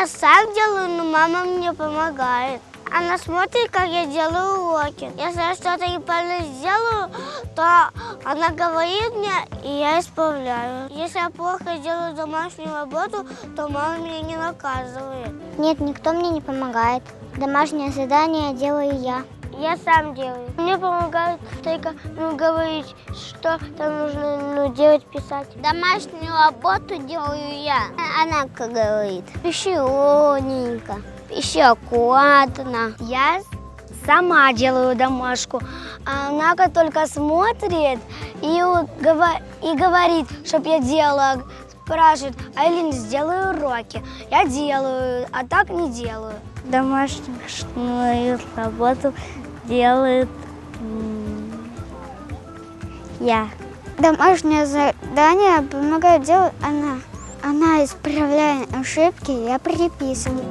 Я сам делаю, но мама мне помогает. Она смотрит, как я делаю уроки. Если я что-то неправильно сделаю, то она говорит мне, и я исправляю. Если я плохо делаю домашнюю работу, то мама меня не наказывает. Нет, никто мне не помогает. Домашнее задание делаю я. Я сам делаю. Мне помогает только говорить, что там нужно делать, писать. Домашнюю работу делаю я. Она как говорит, пиши ровненько, пиши аккуратно. Я сама делаю домашку. А она только смотрит и говорит, чтобы я делала. Спрашивает, Айлин, сделай уроки. Я делаю, а так не делаю. Домашнюю работу делает я. Домашнее задание помогает делать она. Она исправляет ошибки, я переписываю.